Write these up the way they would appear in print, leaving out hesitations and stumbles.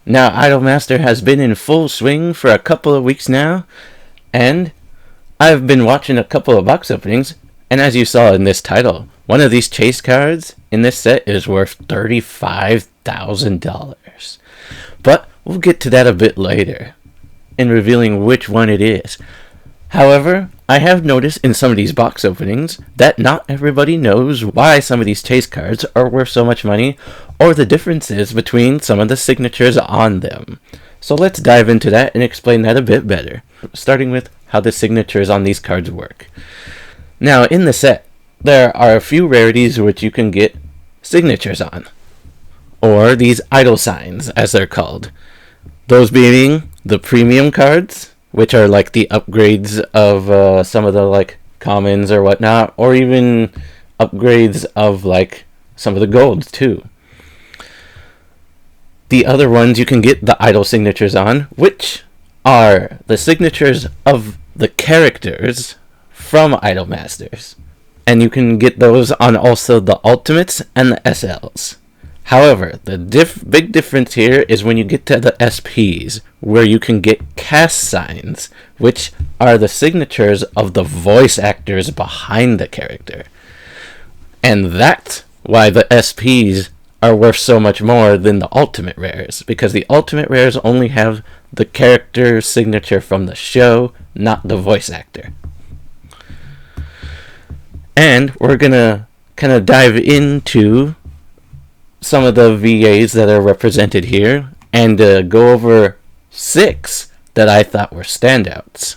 Now, Idolmaster has been in full swing for a couple of weeks now, and I've been watching a couple of box openings, and as you saw in this title, one of these chase cards in this set is worth $35,000. But we'll get to that a bit later, in revealing which one it is. However, I have noticed in some of these box openings that not everybody knows why some of these chase cards are worth so much money, or the differences between some of the signatures on them. So let's dive into that and explain that a bit better, starting with how the signatures on these cards work. Now, in the set, there are a few rarities which you can get signatures on, or these idol signs, as they're called. Those being the premium cards, which are like the upgrades of some of the like commons or whatnot, or even upgrades of like some of the golds too. The other ones you can get the idol signatures on, which are the signatures of the characters from Idolmasters. And you can get those on also the Ultimates and the SLs. However, the big difference here is when you get to the SPs, where you can get cast signs, which are the signatures of the voice actors behind the character. And that's why the SPs are worth so much more than the ultimate rares, because the ultimate rares only have the character signature from the show, not the voice actor. And we're gonna kind of dive into some of the VAs that are represented here, and go over 6 that I thought were standouts.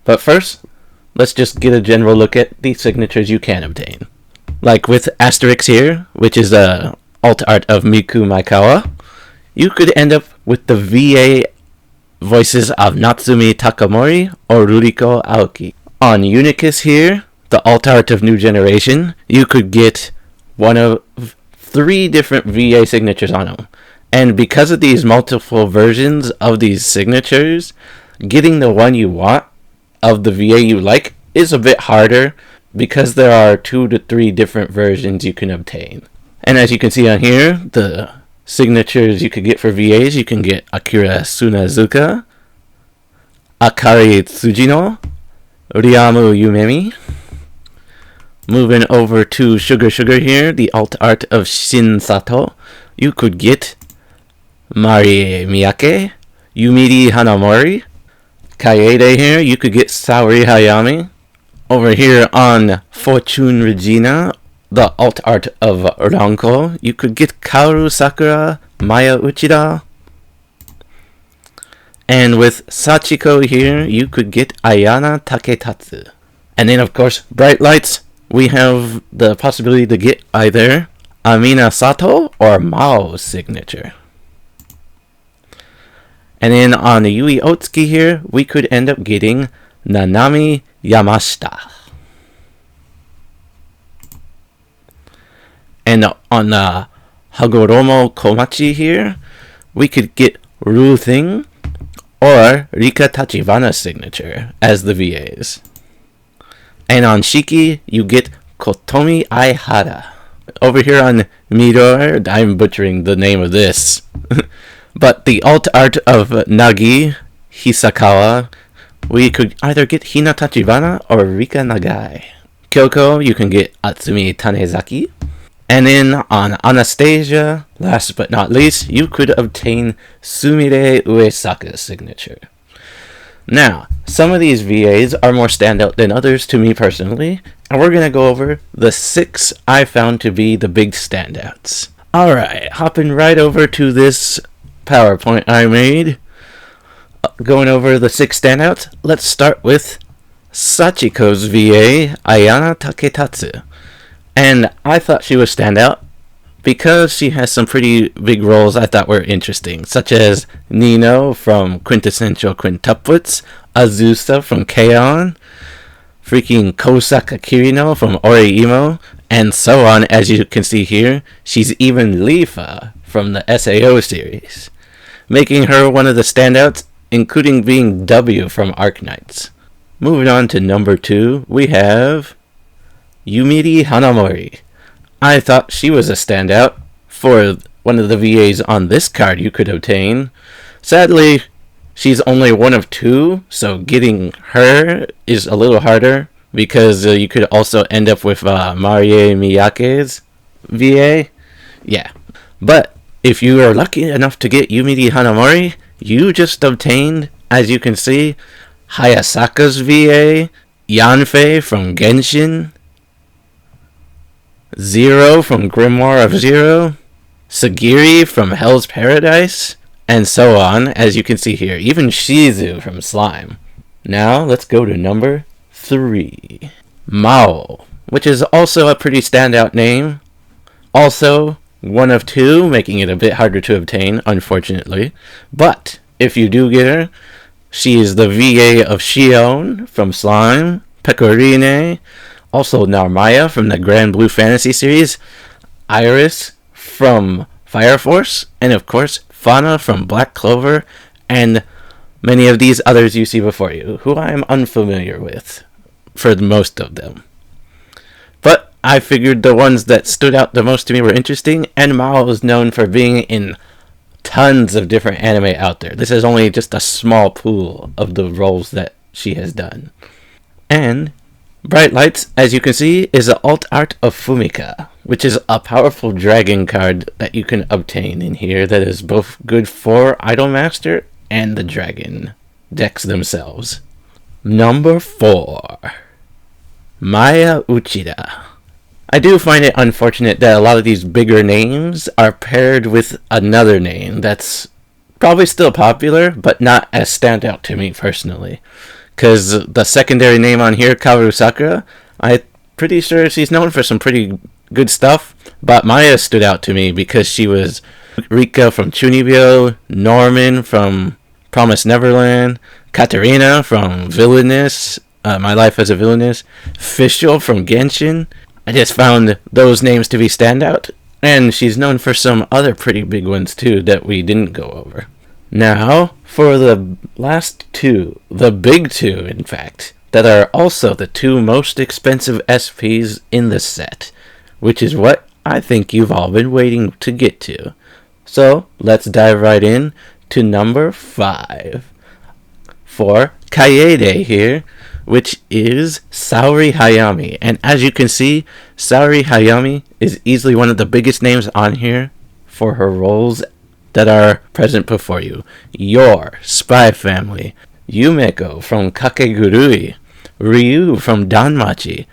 But first, let's just get a general look at the signatures you can obtain. Like with Asterix here, which is a alt art of Miku Maekawa, you could end up with the VA voices of Natsumi Takamori or Ruriko Aoki. On Unicus here, the alt art of New Generation, you could get one of 3 different VA signatures on them. And because of these multiple versions of these signatures, getting the one you want of the VA you like is a bit harder, because there are 2 to 3 different versions you can obtain. And as you can see on here, the signatures you could get for VAs, you can get Akira Sunazuka, Akari Tsujino, Ryamu Yumemi. Moving over to Sugar here, the alt art of Shin Sato, you could get Marie Miyake, Yumiri Hanamori. Kaede here, you could get Saori Hayami. Over here on Fortune Regina, the alt art of Ranko, you could get Kaoru Sakura, Maya Uchida. And with Sachiko here, you could get Ayana Taketatsu. And then of course, Bright Lights, we have the possibility to get either Amina Sato or Mao's signature. And then on the Yui Otsuki here, we could end up getting Nanami Yamashita. And on Hagoromo Komachi here, we could get Ru Thing or Rika Tachibana's signature as the VAs. And on Shiki, you get Kotomi Aihara. Over here on Mirror, I'm butchering the name of this. But the alt art of Nagi Hisakawa, we could either get Hina Tachibana or Rika Nagai. Kyoko, you can get Atsumi Tanezaki. And then on Anastasia, last but not least, you could obtain Sumire Uesaka's signature. Now, some of these VAs are more standout than others to me personally, and we're going to go over the 6 I found to be the big standouts. Alright, hopping right over to this PowerPoint I made. Going over the 6 standouts, let's start with Sachiko's VA, Ayana Taketatsu. And I thought she was standout because she has some pretty big roles I thought were interesting, such as Nino from Quintessential Quintuplets, Azusa from K-On!, freaking Kosaka Kirino from Oreimo, and so on. As you can see here, she's even Lifa from the SAO series, making her one of the standouts, including being W from Arknights. Moving on to number 2, we have Yumiri Hanamori. I thought she was a standout for one of the VAs on this card you could obtain. Sadly, she's only one of two, so getting her is a little harder because you could also end up with Marie Miyake's VA. Yeah. But if you are lucky enough to get Yumiri Hanamori, you just obtained, as you can see, Hayasaka's VA, Yanfei from Genshin, Zero from Grimoire of Zero, Sagiri from Hell's Paradise, and so on, as you can see here. Even Shizu from Slime. Now, let's go to number 3. Mao, which is also a pretty standout name. Also, one of two, making it a bit harder to obtain, unfortunately. But, if you do get her, she is the VA of Shion from Slime, Pecorine, also Narmaya from the Grand Blue Fantasy series, Iris from Fire Force, and of course, Fauna from Black Clover, and many of these others you see before you, who I am unfamiliar with, for most of them. But I figured the ones that stood out the most to me were interesting, and Mao is known for being in tons of different anime out there. This is only just a small pool of the roles that she has done. And Bright Lights, as you can see, is the alt art of Fumika, which is a powerful dragon card that you can obtain in here that is both good for Idolmaster and the dragon decks themselves. Number 4. Maya Uchida. I do find it unfortunate that a lot of these bigger names are paired with another name that's probably still popular, but not as standout to me personally. Because the secondary name on here, Kaoru Sakura, I'm pretty sure she's known for some pretty good stuff, but Maya stood out to me because she was Rika from Chunibyo, Norman from Promised Neverland, Katarina from Villainous, My Life as a Villainess, Fischl from Genshin. I just found those names to be standout, and she's known for some other pretty big ones too that we didn't go over. Now, for the last two, the big two in fact, that are also the two most expensive SPs in the set, which is what I think you've all been waiting to get to. So, let's dive right in to number 5. For Kaede here, which is Saori Hayami. And as you can see, Saori Hayami is easily one of the biggest names on here for her roles that are present before you. Your Spy Family, Yumeko from Kakegurui, Ryu from Danmachi,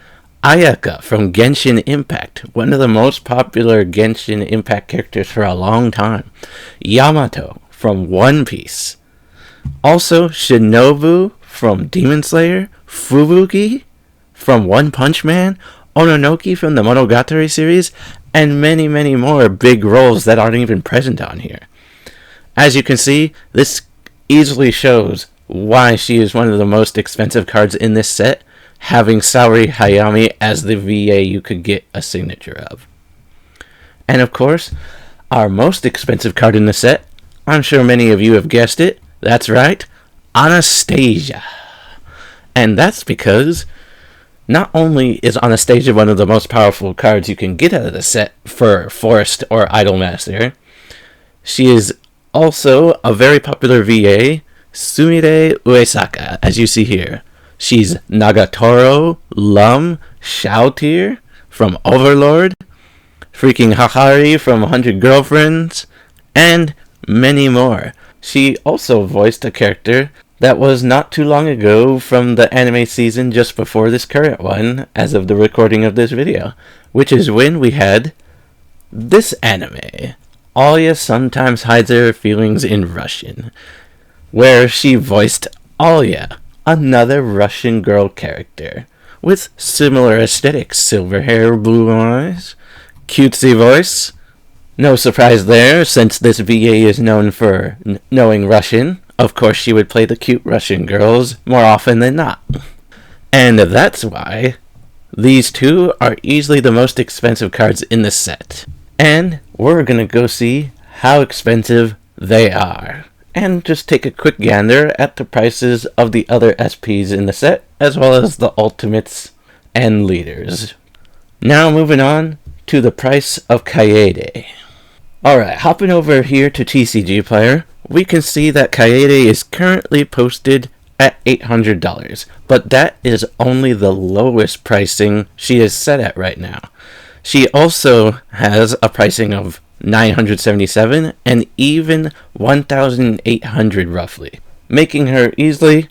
Ayaka from Genshin Impact, one of the most popular Genshin Impact characters for a long time, Yamato from One Piece, also Shinobu from Demon Slayer, Fubuki from One Punch Man, Ononoki from the Monogatari series, and many, many more big roles that aren't even present on here. As you can see, this easily shows why she is one of the most expensive cards in this set, having Saori Hayami as the VA you could get a signature of. And of course, our most expensive card in the set, I'm sure many of you have guessed it, that's right, Anastasia. And that's because not only is Anastasia one of the most powerful cards you can get out of the set for Forest or Idolmaster, she is also a very popular VA, Sumire Uesaka, as you see here. She's Nagatoro, Lum, Shoutir from Overlord, freaking Hahari from 100 Girlfriends, and many more. She also voiced a character that was not too long ago from the anime season just before this current one, as of the recording of this video, which is when we had this anime, Alya Sometimes Hides Her Feelings in Russian, where she voiced Alya, another Russian girl character, with similar aesthetics, silver hair, blue eyes, cutesy voice. No surprise there, since this VA is known for knowing Russian. Of course she would play the cute Russian girls more often than not. And that's why these two are easily the most expensive cards in the set. And we're gonna go see how expensive they are, and just take a quick gander at the prices of the other SPs in the set, as well as the ultimates and leaders. Now moving on to the price of Kaede. Alright, hopping over here to TCG Player, we can see that Kaede is currently posted at $800, but that is only the lowest pricing she is set at right now. She also has a pricing of $977 and even $1,800 roughly, making her easily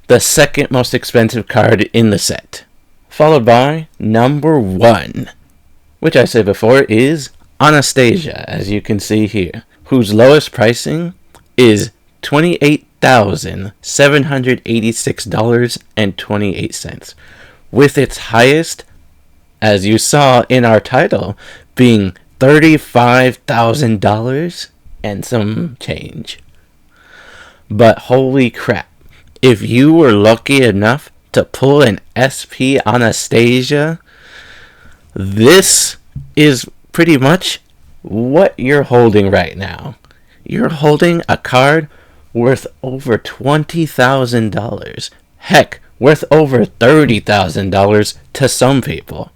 the second most expensive card in the set. Followed by number 1, which I said before is Anastasia, as you can see here, whose lowest pricing is $28,786.28, with its highest, as you saw in our title, being $35,000 and some change. But holy crap, if you were lucky enough to pull an SP Anastasia, this is pretty much what you're holding right now. You're holding a card worth over $20,000. Heck, worth over $30,000 to some people.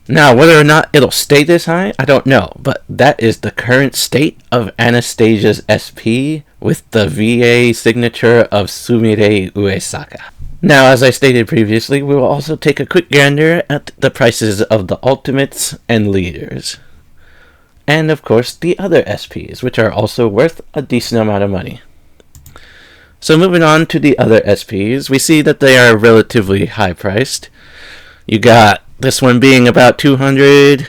Now, whether or not it'll stay this high, I don't know, but that is the current state of Anastasia's SP with the VA signature of Sumire Uesaka. Now, as I stated previously, we will also take a quick gander at the prices of the Ultimates and Leaders. And, of course, the other SPs, which are also worth a decent amount of money. So moving on to the other SPs, we see that they are relatively high-priced. You got this one being about $200, a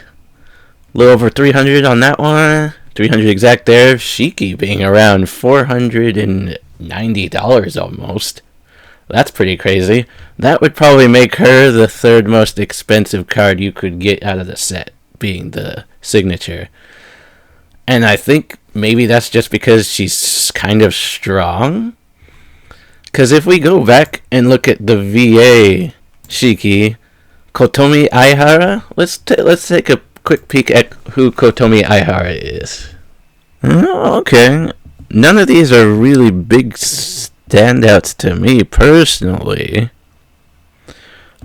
little over $300 on that one, $300 exact there. Shiki being around $490 almost. That's pretty crazy. That would probably make her the third most expensive card you could get out of the set, being the signature. And I think maybe that's just because she's kind of strong. Because if we go back and look at the VA Shiki, Kotomi Aihara, let's take a quick peek at who Kotomi Aihara is. Oh, okay. None of these are really big standouts to me personally.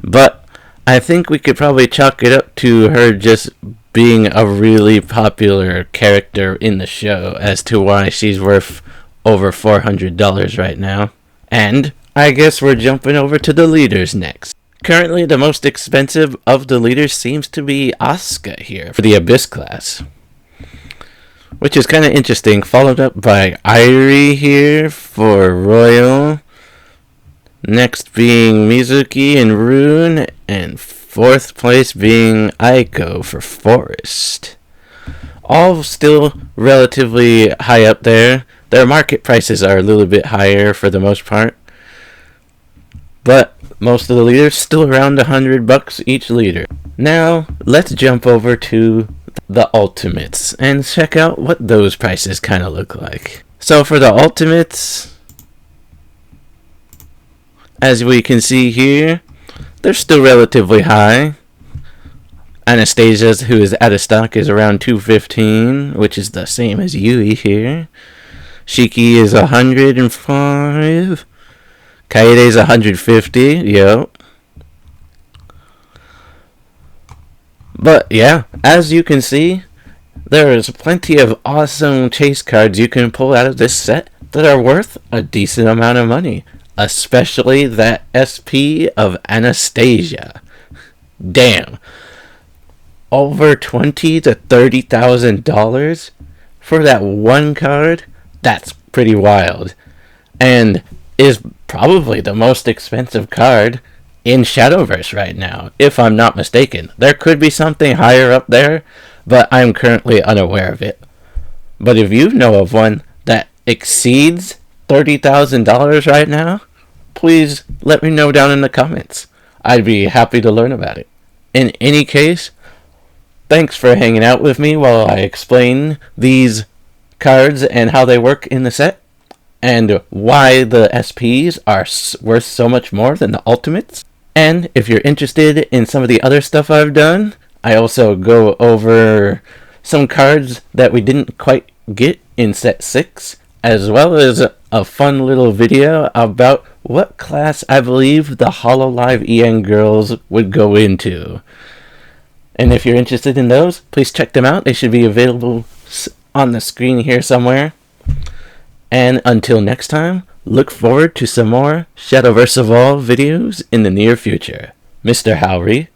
But I think we could probably chalk it up to her just being a really popular character in the show as to why she's worth over $400 right now. And I guess we're jumping over to the leaders next. Currently, the most expensive of the leaders seems to be Asuka here for the Abyss class, which is kind of interesting, followed up by Irie here for Royal, next being Mizuki and Rune, and fourth place being Aiko for Forest. All still relatively high up there. Their market prices are a little bit higher for the most part, but most of the leaders still around $100 each leader. Now, let's jump over to the Ultimates and check out what those prices kind of look like. So for the Ultimates, as we can see here, they're still relatively high. Anastasia's, who is out of stock, is around $215, which is the same as Yui here. Shiki is $105. Kaede's $150. Yep. But yeah, as you can see, there is plenty of awesome chase cards you can pull out of this set that are worth a decent amount of money. Especially that SP of Anastasia. Damn. Over $20,000 to $30,000 for that one card? That's pretty wild. And is probably the most expensive card in Shadowverse right now, if I'm not mistaken. There could be something higher up there, but I'm currently unaware of it. But if you know of one that exceeds $30,000 right now, please let me know down in the comments. I'd be happy to learn about it. In any case, thanks for hanging out with me while I explain these cards and how they work in the set, and why the SPs are worth so much more than the Ultimates. And if you're interested in some of the other stuff I've done, I also go over some cards that we didn't quite get in set 6, as well as a fun little video about what class I believe the Hololive EN girls would go into. And if you're interested in those, please check them out. They should be available on the screen here somewhere. And until next time, look forward to some more Shadowverse Evolve videos in the near future. Mr. Howry.